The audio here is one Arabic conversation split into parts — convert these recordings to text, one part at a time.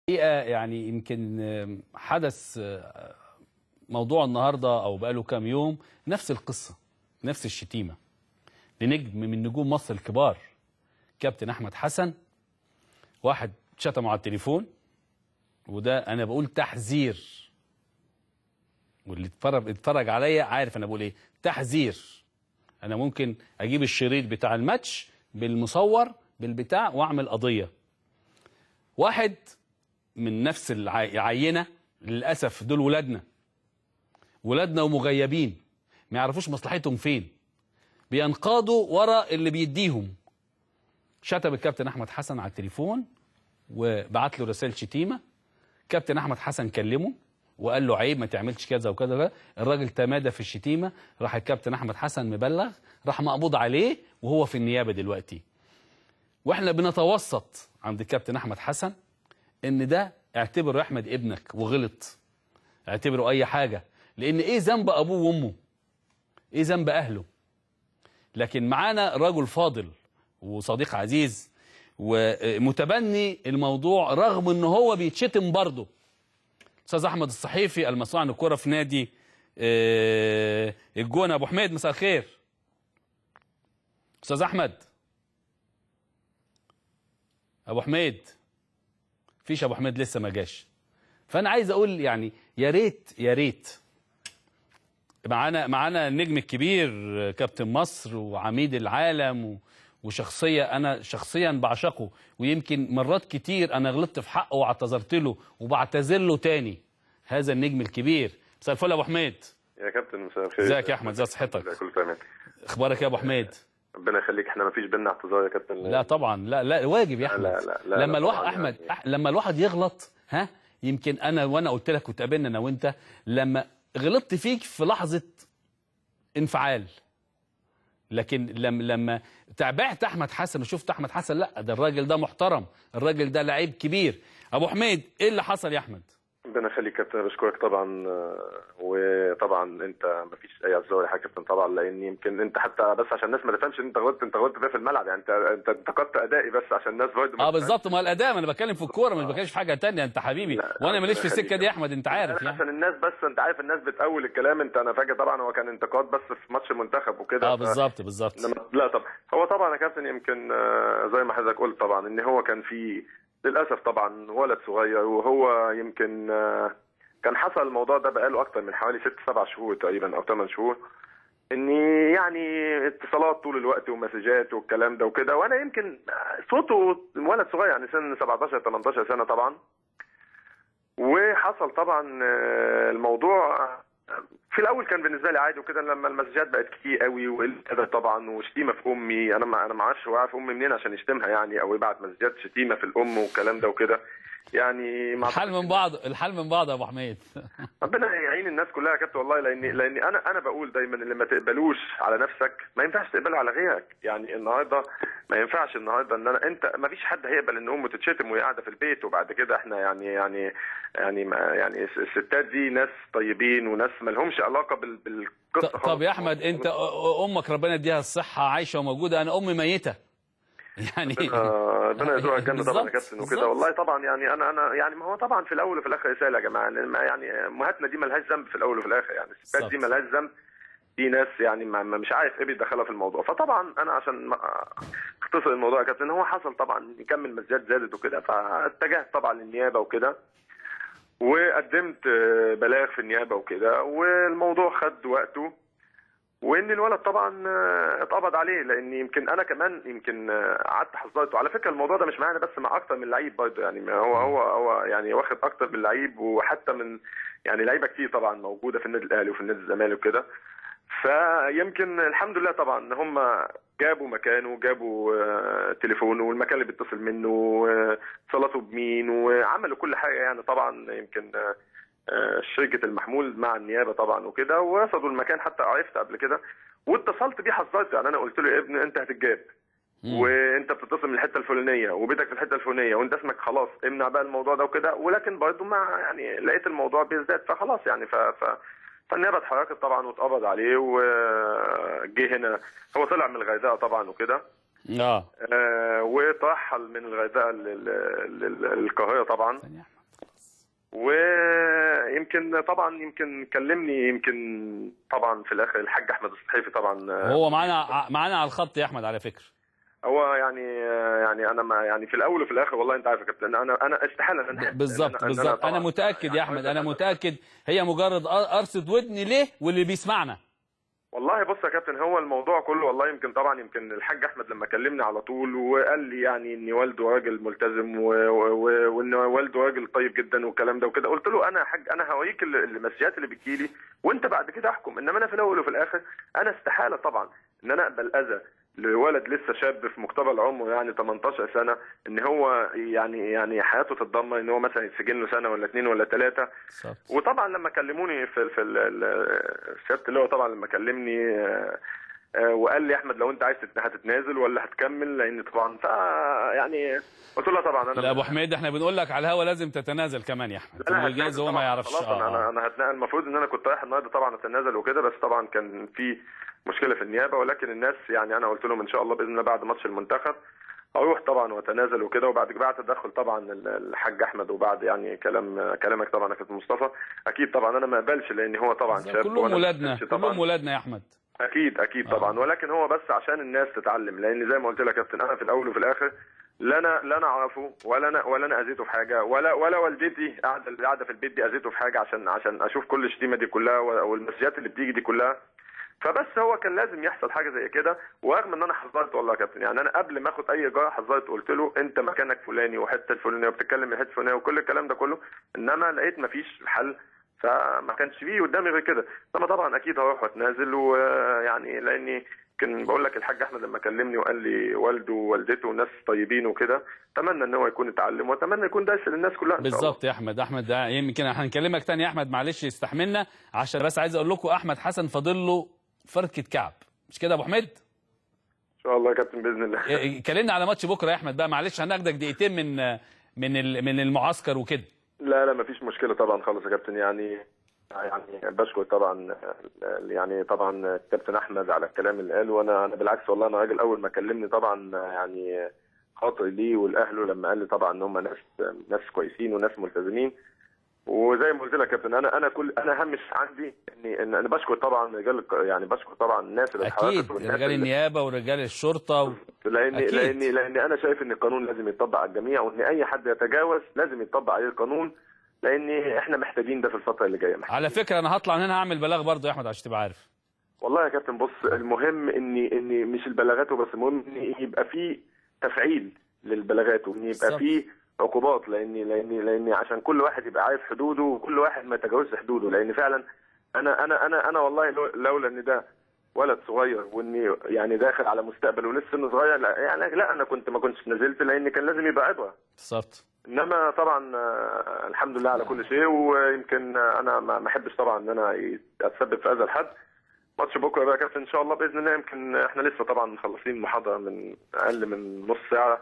يعني يمكن حدث موضوع النهارده او بقاله كام يوم نفس القصه، نفس الشتيمه لنجم من نجوم مصر الكبار كابتن احمد حسن. واحد شتمه على التليفون، وده انا بقول تحذير، واللي اتفرج عليا عارف انا بقول ايه، تحذير. انا ممكن اجيب الشريط بتاع الماتش بالمصور بالبتاع واعمل قضيه. واحد من نفس العينه، للاسف دول ولادنا ومغيبين، ما يعرفوش مصلحتهم فين، بينقادوا ورا اللي بيديهم. شتم الكابتن احمد حسن على التليفون وبعت له رسائل شتيمه. كابتن احمد حسن كلمه وقال له عيب ما تعملش كذا وكذا. الراجل تمادى في الشتيمه، راح الكابتن احمد حسن مبلغ، راح مقبوض عليه وهو في النيابه دلوقتي. واحنا بنتوسط عند الكابتن احمد حسن ان ده اعتبره يا احمد ابنك وغلط، اعتبره اي حاجه، لان ايه ذنب ابوه وامه؟ ايه ذنب اهله؟ لكن معانا رجل فاضل وصديق عزيز ومتبني الموضوع رغم ان هو بيتشتم برضه. استاذ احمد الصحيفي المسؤول عن الكوره في نادي الجونه. ابو حميد مساء الخير. استاذ احمد، ابو حميد، فيش ابو حميد لسه ما جاش. فانا عايز اقول يعني يا ريت معانا النجم الكبير كابتن مصر وعميد العالم وشخصيه انا شخصيا بعشقه، ويمكن مرات كتير انا غلطت في حقه واعتذرت له وبعتذر له تاني. هذا النجم الكبير. مساء الفل يا ابو حميد. يا كابتن مساء الخير. ازيك يا احمد؟ ازي صحتك؟ كله تمام. اخبارك يا ابو حميد؟ ربنا يخليك. احنا ما فيش بينا اعتذار يا كابتن. لا طبعا، لا واجب يا احمد. لا لما الواحد احمد يعني. لما الواحد يغلط، يمكن وانا قلت لك وتقابلنا انا وانت، لما غلطت فيك في لحظه انفعال، لكن لما تابعت احمد حسن وشفت احمد حسن، لا ده الراجل ده محترم، الراجل ده لعيب كبير. ابو حميد، ايه اللي حصل يا احمد؟ ربنا يخليك يا كابتن، بشكرك طبعا. وطبعا انت ما فيش اي اعتذار يا كابتن طبعا، لان يمكن انت حتى بس عشان الناس ما تفهمش ان انت غلطت ده في الملعب، يعني انت انتقدت ادائي بس عشان الناس برضه بالظبط. ما الاداء، انا بتكلم في الكوره مش بتكلم في حاجه ثانيه. انت حبيبي وانا ماليش في السكه دي يا احمد، انت عارف يعني. عشان الناس بس، انت عارف الناس بتأول الكلام. انا فاكر طبعا هو كان انتقاد بس في ماتش المنتخب وكده. بالظبط. لا طبعا هو طبعا يا كابتن يمكن زي ما حضرتك قلت طبعا ان هو كان في للاسف طبعا ولد صغير، وهو يمكن كان حصل الموضوع ده بقاله اكتر من حوالي 6-7 شهور تقريبا او 8 شهور، ان يعني اتصالات طول الوقت ومسجات والكلام ده وكده، وانا يمكن صوته ولد صغير يعني سن 17 18 سنه طبعا. وحصل طبعا الموضوع في الاول كان بالنسبه لي عادي وكده، لما المسجات بقت كتير قوي وقله ادب طبعا وشتيمه في امي. انا ما اعرفش هو عارف امي منين عشان يشتمها يعني، او يبعت مسجات شتيمه في الام والكلام ده وكده يعني. الحال من بعض يا ابو حميد. ربنا يعين الناس كلها يا كابتن والله، لان انا بقول دايما اللي ما تقبلوش على نفسك ما ينفعش تقبله على غيرك. يعني النهارده ما ينفعش النهارده ان انت ما فيش حد هيقبل ان امه تتشتم وهي قاعده في البيت، وبعد كده احنا يعني الستات دي ناس طيبين وناس ما لهمش علاقه بالقصه. طب يا احمد، انت امك ربنا يديها الصحه عايشه وموجوده، انا امي ميته يعني. ربنا يرزقها الجنه طبعا يا كابتن وكده والله طبعا. يعني انا يعني ما هو طبعا في الاول وفي الاخر رساله يا جماعه، يعني امهاتنا دي مالهاش ذنب في الاول وفي الاخر، يعني الستات دي مالهاش ذنب. في ناس يعني مش عارف ايه بيدخلها في الموضوع. فطبعا انا عشان اختصر الموضوع يا كابتن، هو حصل طبعا يكمل مسجات زادت وكده، فاتجهت طبعا للنيابه وكده، وقدمت بلاغ في النيابه وكده، والموضوع خد وقته، وان الولد طبعا اتقبض عليه. لان يمكن انا كمان قعدت حذرته. على فكره الموضوع ده مش معانا بس، مع اكتر من لعيب برضه يعني. هو يعني واخد اكتر من لعيب، وحتى من يعني لعيبه كتير طبعا موجوده في النادي الاهلي وفي النادي الزمالك وكده. فيمكن الحمد لله طبعا هم جابوا مكانه، جابوا تليفونه والمكان اللي بيتصل منه، اتصالته بمين، وعملوا كل حاجه يعني. طبعا يمكن شركه المحمول مع النيابه طبعا وكده، ورصدوا المكان. حتى عرفت قبل كده واتصلت بيه حذرته، يعني انا قلت له يا ابني انت هتتجاب، وانت بتتصل من الحته الفلانيه وبيتك في الحته الفلانيه وانت اسمك خلاص، امنع بقى الموضوع ده وكده. ولكن برضه مع يعني لقيت الموضوع بيزداد، فخلاص يعني فالنيابه اتحركت طبعا واتقبض عليه، وجه هنا. هو طلع من الغردقه طبعا وكده، وترحل من الغردقه للقاهره طبعا. ويمكن طبعا كلمني طبعا في الاخر الحاج احمد الصحيفي طبعا. هو معانا على الخط يا احمد على فكره. هو يعني انا ما يعني في الاول وفي الاخر والله انت عارف يا كابتن انا استحاله ان بالظبط انا متاكد يا احمد، انا متاكد هي مجرد قرصه ودن ليه واللي بيسمعنا. والله بص يا كابتن، هو الموضوع كله والله يمكن الحاج احمد لما كلمني على طول وقال لي يعني ان والده راجل ملتزم وان والده راجل طيب جدا والكلام ده وكده، قلت له انا يا حاج انا هوريك المسيات اللي بتجيلي وانت بعد كده احكم، انما انا في الاول وفي الاخر انا استحاله طبعا ان انا اقبل اذى لولد لسه شاب في مقتبل عمره يعني 18 سنه ان هو يعني حياته تتدمر، ان هو مثلا يتسجن له سنه ولا 2 ولا 3. وطبعا لما كلموني في سياده اللواء طبعا لما كلمني وقال لي احمد لو انت عايز هتتنازل ولا هتكمل، لان طبعا يعني قلت له طبعا انا لا ابو حميد احنا بنقول لك على الهوا لازم تتنازل كمان يا احمد، الجايز هو ما يعرفش. خلاص انا هتنقل، المفروض ان انا كنت رايح النهارده طبعا اتنازل وكده، بس طبعا كان في مشكله في النيابه، ولكن الناس يعني انا قلت لهم ان شاء الله باذن الله بعد ماتش المنتخب اروح طبعا واتنازل وكده، وبعد تدخل طبعا الحاج احمد وبعد يعني كلامك طبعا يا كابتن مصطفى، اكيد طبعا انا ما اقبلش لان هو طبعا شاب كلهم ولادنا يا احمد. اكيد طبعا، ولكن هو بس عشان الناس تتعلم، لان زي ما قلت لك يا كابتن انا في الاول وفي الاخر لا انا اعرفه ولا انا اذيته في حاجه، ولا والدتي قاعده في البيت دي اذيته في حاجه عشان اشوف كل الشتيمه دي كلها والمسيات اللي بتيجي دي كلها. فبس هو كان لازم يحصل حاجه زي كده، ورغم ان انا حذرت والله يا كابتن، يعني انا قبل ما اخد اي اجراء حذرت قلت له انت مكانك فلاني وحته الفلانيه وبتتكلم من حته الفلانيه وكل الكلام ده كله، انما لقيت مفيش حل فما كانش فيه قدامي غير كده. انما طبعا اكيد هروح واتنازل، ويعني لاني كان بقول لك الحاج احمد لما كلمني وقال لي والده ووالدته ناس طيبين وكده، اتمنى ان هو يكون اتعلم واتمنى يكون درس للناس كلها. بالظبط يا احمد ده يمكن هنكلمك تاني يا احمد، معلش استحملنا عشان بس عايز اقول لكم احمد حسن فاضل له فركه كعب، مش كده يا ابو حميد؟ ان شاء الله يا كابتن باذن الله. كلمنا على ماتش بكره يا احمد بقى، معلش هناخدك دقيقتين من المعسكر وكده. لا مفيش مشكله طبعا خالص يا كابتن، يعني بشكر طبعا طبعا كابتن احمد على الكلام اللي قاله، وانا بالعكس والله انا راجل اول ما كلمني طبعا يعني خاطري ليه ولاهله لما قال لي طبعا ان هم ناس كويسين وناس ملتزمين، وزي ما قلت لك يا كابتن انا همش عندي ان انا بشكر طبعا رجال، يعني بشكر طبعا الناس اللي اكيد رجال النيابه ورجال الشرطه لان انا شايف ان القانون لازم يتطبق على الجميع، وان اي حد يتجاوز لازم يتطبق عليه القانون، لان احنا محتاجين ده في الفتره اللي جايه. على فكره انا هطلع من هنا هعمل بلاغ برضه يا احمد عشان تبقى عارف. والله يا كابتن بص المهم ان مش البلاغات وبس، المهم ان يبقى في تفعيل للبلاغات، وان يبقى في عقوبات، لان عشان كل واحد يبقى عارف حدوده وكل واحد ما يتجاوزش حدوده، لان فعلا انا والله لولا ان ده ولد صغير واني يعني داخل على مستقبل ولسه سنه صغير، لا انا ما كنتش نزلت، لان كان لازم يبقى عبره. بالظبط. انما طبعا الحمد لله على كل شيء، ويمكن انا ما احبش طبعا ان انا اتسبب في اذى لحد. ماتش بكره بقى يا كابتن ان شاء الله باذن الله، يمكن احنا لسه طبعا مخلصين المحاضره من اقل من نص ساعه،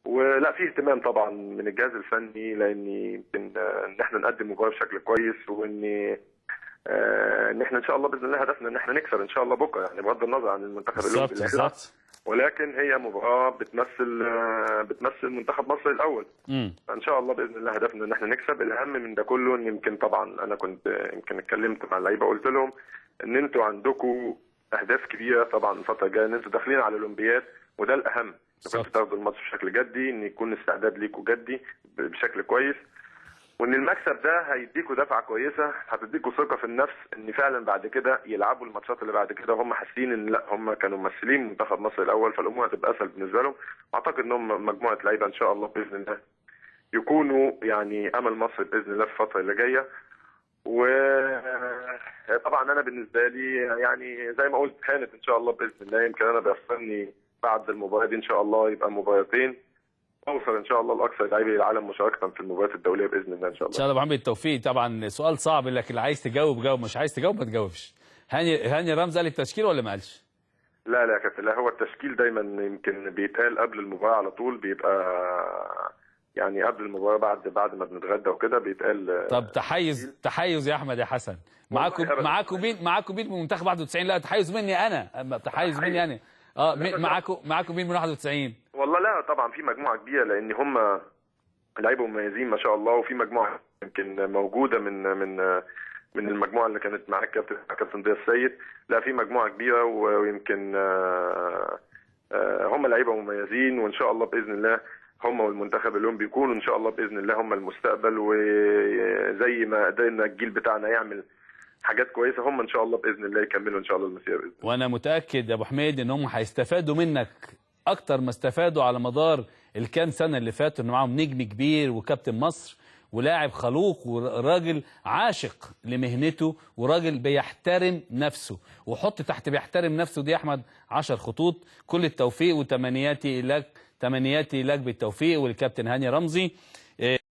ولا في اهتمام طبعا من الجهاز الفني، لان يمكن ان احنا نقدم مباراه بشكل كويس، وان ان احنا ان شاء الله باذن الله هدفنا ان احنا نكسب ان شاء الله بكره، يعني بغض النظر عن المنتخب الاولمبي بالظبط، ولكن هي مباراه بتمثل منتخب مصر الاول. ان شاء الله باذن الله هدفنا ان احنا نكسب. الاهم من ده كله ان يمكن طبعا انا كنت يمكن اتكلمت مع اللعيبه قلت لهم ان انتوا عندكم اهداف كبيره طبعا الفتره الجايه، ان انتوا داخلين على الاولمبياد، وده الاهم، ان انتوا تاخدوا الماتش بشكل جدي، ان يكون الاستعداد ليكم جدي بشكل كويس، وان المكسب ده هيديكوا دفعه كويسه، هتديكوا ثقه في النفس ان فعلا بعد كده يلعبوا الماتشات اللي بعد كده هم حاسين ان لا هم كانوا ممثلين منتخب مصر الاول، فالامور هتبقى اسهل بالنسبه لهم. واعتقد انهم مجموعه لعيبه ان شاء الله باذن الله يكونوا يعني امل مصر باذن الله في الفتره اللي جايه. وطبعا انا بالنسبه لي يعني زي ما قلت كانت ان شاء الله باذن الله، يمكن انا بيفرني بعد المباراه دي ان شاء الله يبقى مباراتين، اوصل ان شاء الله لاكثر لاعبي العالم مشاركه في المباريات الدوليه باذن الله ان شاء الله. ان شاء الله. ابو حميد التوفيق. طبعا سؤال صعب لكن اللي عايز تجاوب جاوب، مش عايز تجاوب ما تجاوبش. هاني رمزي قال التشكيل ولا ما قالش؟ لا يا كابتن، لا هو التشكيل دايما يمكن بيتقال قبل المباراه على طول، بيبقى يعني قبل المباراه بعد ما بنتغدى وكده بيتقال. طب تحيز يا احمد يا حسن، معاكم مين من منتخب 91؟ لا تحيز مني انا، تحيز مني انا. معاكم مين من 91؟ والله لا طبعا في مجموعه كبيره، لان هم لعيبه مميزين ما شاء الله، وفي مجموعه يمكن موجوده من المجموعه اللي كانت مع كابتن ضياء السيد. لا في مجموعه كبيره، ويمكن هم لعيبه مميزين، وان شاء الله باذن الله هم والمنتخب اليوم بيكونوا ان شاء الله باذن الله هم المستقبل. وزي ما قدرنا الجيل بتاعنا يعمل حاجات كويسه، هم ان شاء الله باذن الله يكملوا ان شاء الله المسيره باذن الله. وانا متاكد يا ابو حميد ان هم هيستفادوا منك اكتر ما استفادوا على مدار الكام سنه اللي فاتوا، ان معاهم نجم كبير وكابتن مصر ولاعب خلوق وراجل عاشق لمهنته وراجل بيحترم نفسه. وحط تحت بيحترم نفسه دي يا احمد 10 خطوط. كل التوفيق وتمنياتي لك بالتوفيق، والكابتن هاني رمزي.